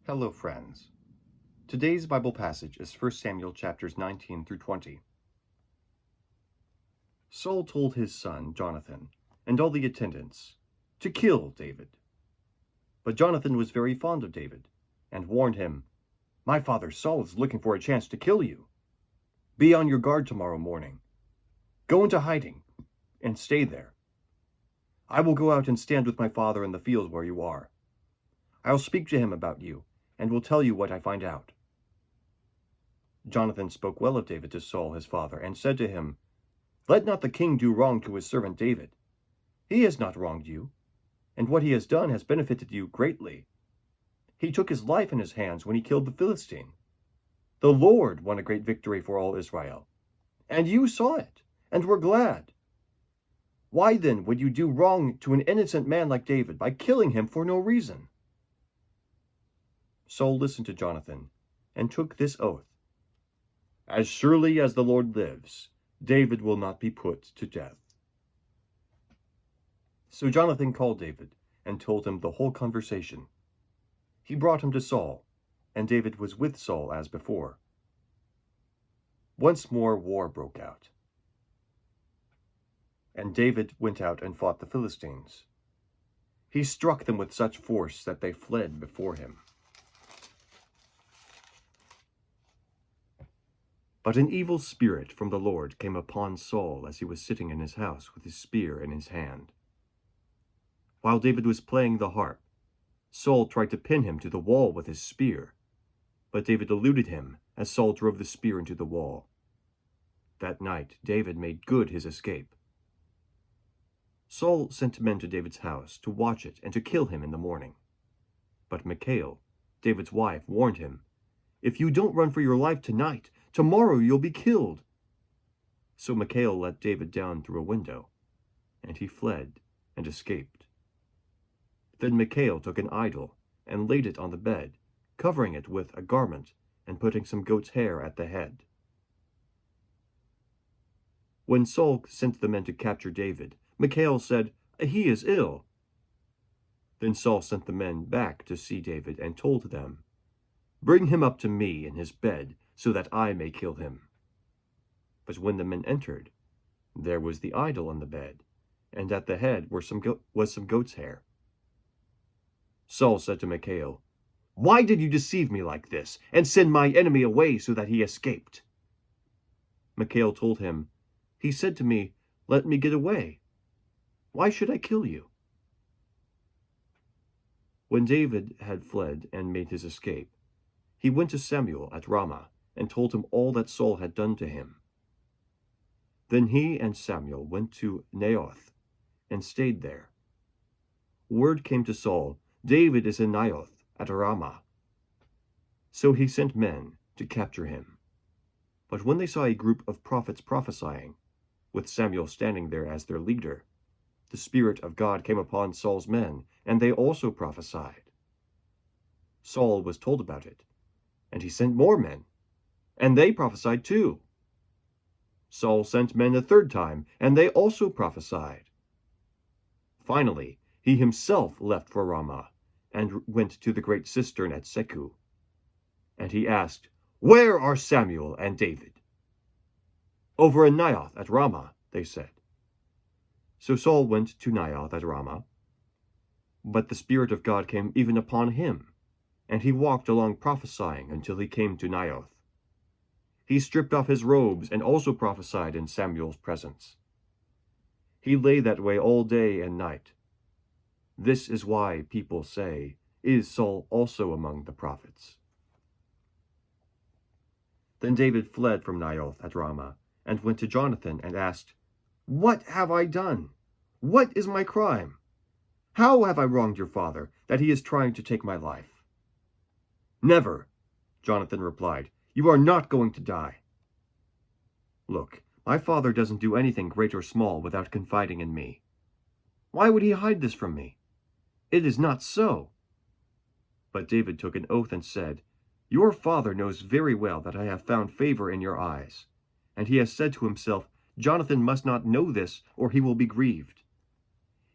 Hello, friends. Today's Bible passage is 1 Samuel chapters 19 through 20. Saul told his son, Jonathan, and all the attendants, to kill David. But Jonathan was very fond of David, and warned him, "My father Saul is looking for a chance to kill you. Be on your guard tomorrow morning. Go into hiding, and stay there. I will go out and stand with my father in the field where you are. I will speak to him about you, and will tell you what I find out." Jonathan spoke well of David to Saul his father, and said to him, "Let not the king do wrong to his servant David. He has not wronged you, and what he has done has benefited you greatly. He took his life in his hands when he killed the Philistine. The Lord won a great victory for all Israel, and you saw it, and were glad. Why then would you do wrong to an innocent man like David by killing him for no reason?" Saul listened to Jonathan, and took this oath: "As surely as the Lord lives, David will not be put to death." So Jonathan called David, and told him the whole conversation. He brought him to Saul, and David was with Saul as before. Once more war broke out, and David went out and fought the Philistines. He struck them with such force that they fled before him. But an evil spirit from the Lord came upon Saul as he was sitting in his house with his spear in his hand. While David was playing the harp, Saul tried to pin him to the wall with his spear, but David eluded him as Saul drove the spear into the wall. That night David made good his escape. Saul sent men to David's house to watch it and to kill him in the morning. But Michal, David's wife, warned him, "If you don't run for your life tonight, tomorrow you'll be killed." So Michal let David down through a window, and he fled and escaped. Then Michal took an idol and laid it on the bed, covering it with a garment and putting some goat's hair at the head. When Saul sent the men to capture David, Michal said, "He is ill." Then Saul sent the men back to see David and told them, "Bring him up to me in his bed, so that I may kill him." But when the men entered, there was the idol on the bed, and at the head was some goat's hair. Saul said to Michal, "Why did you deceive me like this, and send my enemy away so that he escaped?" Michal told him, "He said to me, 'Let me get away. Why should I kill you?'" When David had fled and made his escape, he went to Samuel at Ramah and told him all that Saul had done to him. Then he and Samuel went to Naioth and stayed there. Word came to Saul, "David is in Naioth at Ramah." So he sent men to capture him. But when they saw a group of prophets prophesying, with Samuel standing there as their leader, the Spirit of God came upon Saul's men, and they also prophesied. Saul was told about it, and he sent more men, and they prophesied too. Saul sent men a third time, and they also prophesied. Finally, he himself left for Ramah, and went to the great cistern at Seku. And he asked, "Where are Samuel and David?" "Over in Naioth at Ramah," they said. So Saul went to Naioth at Ramah, but the Spirit of God came even upon him, and he walked along prophesying until he came to Naioth. He stripped off his robes and also prophesied in Samuel's presence. He lay that way all day and night. This is why people say, "Is Saul also among the prophets?" Then David fled from Naioth at Ramah, and went to Jonathan and asked, "What have I done? What is my crime? How have I wronged your father, that he is trying to take my life?" "Never," Jonathan replied. "You are not going to die." "Look, my father doesn't do anything great or small without confiding in me. Why would he hide this from me? It is not so." But David took an oath and said, "Your father knows very well that I have found favor in your eyes, and he has said to himself, 'Jonathan must not know this, or he will be grieved.'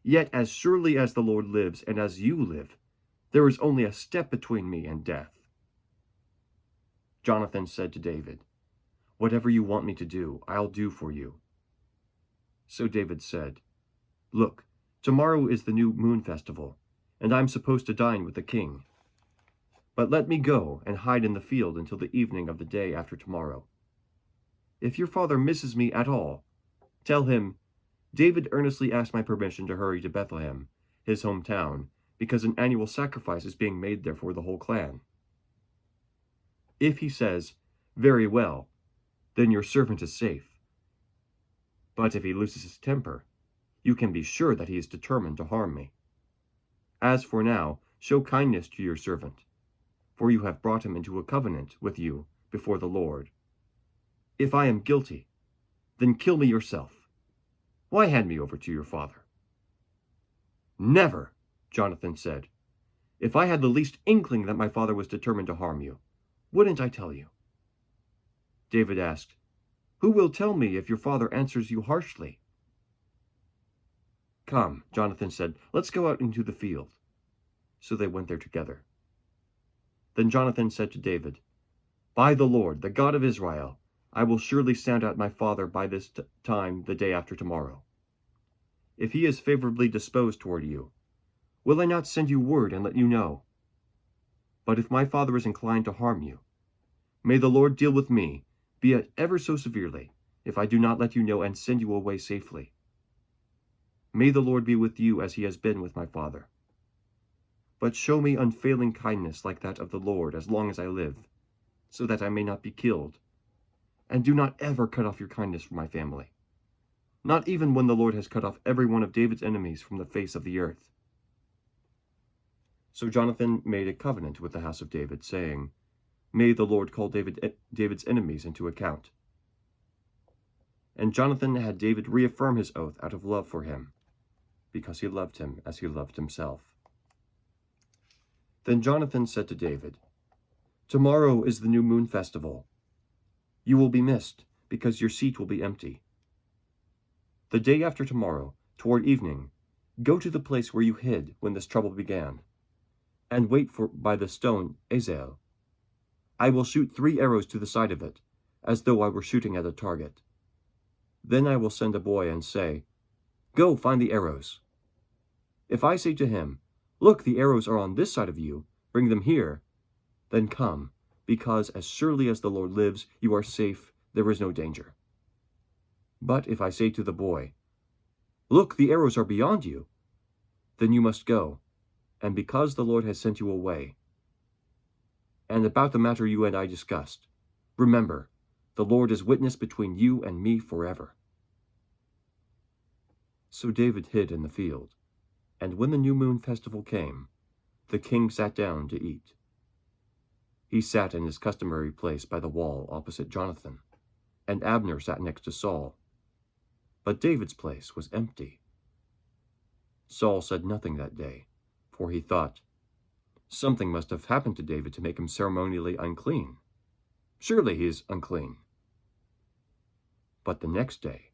Yet as surely as the Lord lives and as you live, There is only a step between me and death." Jonathan said to David, "Whatever you want me to do, I'll do for you." So David said, "Look, tomorrow is the new moon festival, and I'm supposed to dine with the king. But let me go and hide in the field until the evening of the day after tomorrow. If your father misses me at all, tell him, 'David earnestly asked my permission to hurry to Bethlehem, his hometown, because an annual sacrifice is being made there for the whole clan.' If he says, 'Very well,' then your servant is safe. But if he loses his temper, you can be sure that he is determined to harm me. As for now, show kindness to your servant, for you have brought him into a covenant with you before the Lord. If I am guilty, then kill me yourself. Why hand me over to your father?" "Never," Jonathan said. "If I had the least inkling that my father was determined to harm you, wouldn't I tell you?" David asked, "Who will tell me if your father answers you harshly?" "Come," Jonathan said, "let's go out into the field." So they went there together. Then Jonathan said to David, "By the Lord, the God of Israel, I will surely sound out my father by this time the day after tomorrow. If he is favorably disposed toward you, will I not send you word and let you know? But if my father is inclined to harm you, may the Lord deal with me, be it ever so severely, if I do not let you know and send you away safely. May the Lord be with you as he has been with my father. But show me unfailing kindness like that of the Lord as long as I live, so that I may not be killed. And do not ever cut off your kindness from my family, not even when the Lord has cut off every one of David's enemies from the face of the earth." So Jonathan made a covenant with the house of David, saying, "May the Lord call David's enemies into account." And Jonathan had David reaffirm his oath out of love for him, because he loved him as he loved himself. Then Jonathan said to David, "Tomorrow is the new moon festival. You will be missed, because your seat will be empty. The day after tomorrow, toward evening, go to the place where you hid when this trouble began, and wait by the stone Ezel. I will shoot 3 arrows to the side of it, as though I were shooting at a target. Then I will send a boy and say, 'Go find the arrows.' If I say to him, 'Look, the arrows are on this side of you, bring them here,' then come, because as surely as the Lord lives, you are safe, there is no danger. But if I say to the boy, 'Look, the arrows are beyond you,' then you must go, and because the Lord has sent you away. And about the matter you and I discussed, remember, the Lord is witness between you and me forever." So David hid in the field, and when the new moon festival came, the king sat down to eat. He sat in his customary place by the wall opposite Jonathan, and Abner sat next to Saul. But David's place was empty. Saul said nothing that day, for he thought, "Something must have happened to David to make him ceremonially unclean. Surely he is unclean." But the next day,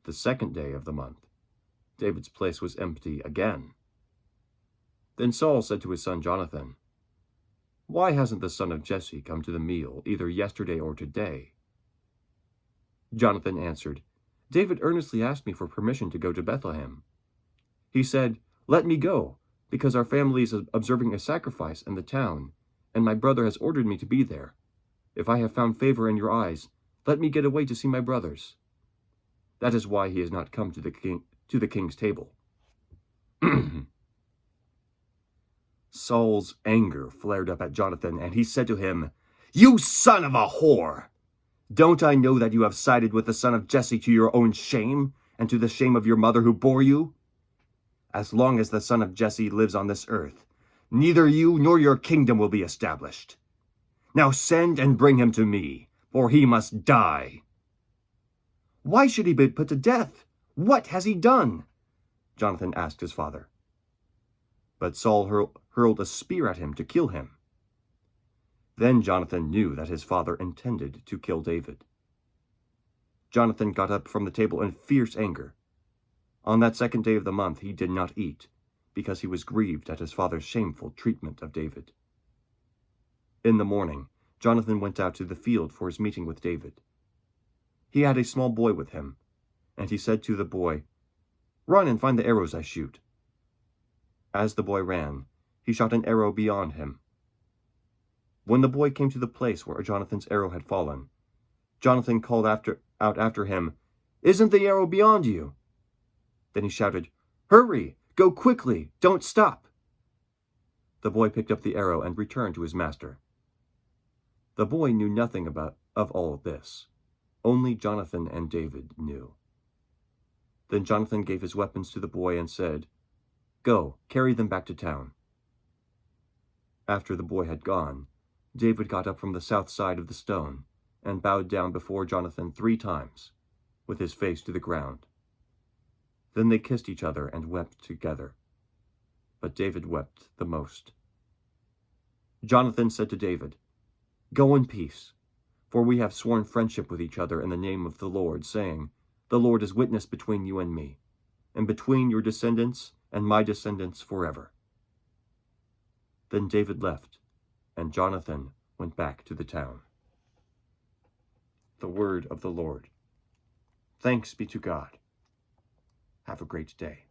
the second day of the month, David's place was empty again. Then Saul said to his son Jonathan, "Why hasn't the son of Jesse come to the meal, either yesterday or today?" Jonathan answered, "David earnestly asked me for permission to go to Bethlehem. He said, 'Let me go, because our family is observing a sacrifice in the town, and my brother has ordered me to be there. If I have found favor in your eyes, let me get away to see my brothers.' That is why he has not come to the king's table." Saul's anger flared up at Jonathan, and he said to him, "You son of a whore! Don't I know that you have sided with the son of Jesse to your own shame, and to the shame of your mother who bore you? As long as the son of Jesse lives on this earth, neither you nor your kingdom will be established. Now send and bring him to me, for he must die." "Why should he be put to death? What has he done?" Jonathan asked his father. But Saul hurled a spear at him to kill him. Then Jonathan knew that his father intended to kill David. Jonathan got up from the table in fierce anger. On that second day of the month he did not eat, because he was grieved at his father's shameful treatment of David. In the morning, Jonathan went out to the field for his meeting with David. He had a small boy with him, and he said to the boy, "Run and find the arrows I shoot." As the boy ran, he shot an arrow beyond him. When the boy came to the place where Jonathan's arrow had fallen, Jonathan called out after him, "Isn't the arrow beyond you?" Then he shouted, "Hurry! Go quickly! Don't stop!" The boy picked up the arrow and returned to his master. The boy knew nothing of all this. Only Jonathan and David knew. Then Jonathan gave his weapons to the boy and said, "Go, carry them back to town." After the boy had gone, David got up from the south side of the stone and bowed down before Jonathan 3 times, with his face to the ground. Then they kissed each other and wept together. But David wept the most. Jonathan said to David, "Go in peace, for we have sworn friendship with each other in the name of the Lord, saying, 'The Lord is witness between you and me, and between your descendants and my descendants forever.'" Then David left, and Jonathan went back to the town. The word of the Lord. Thanks be to God. Have a great day.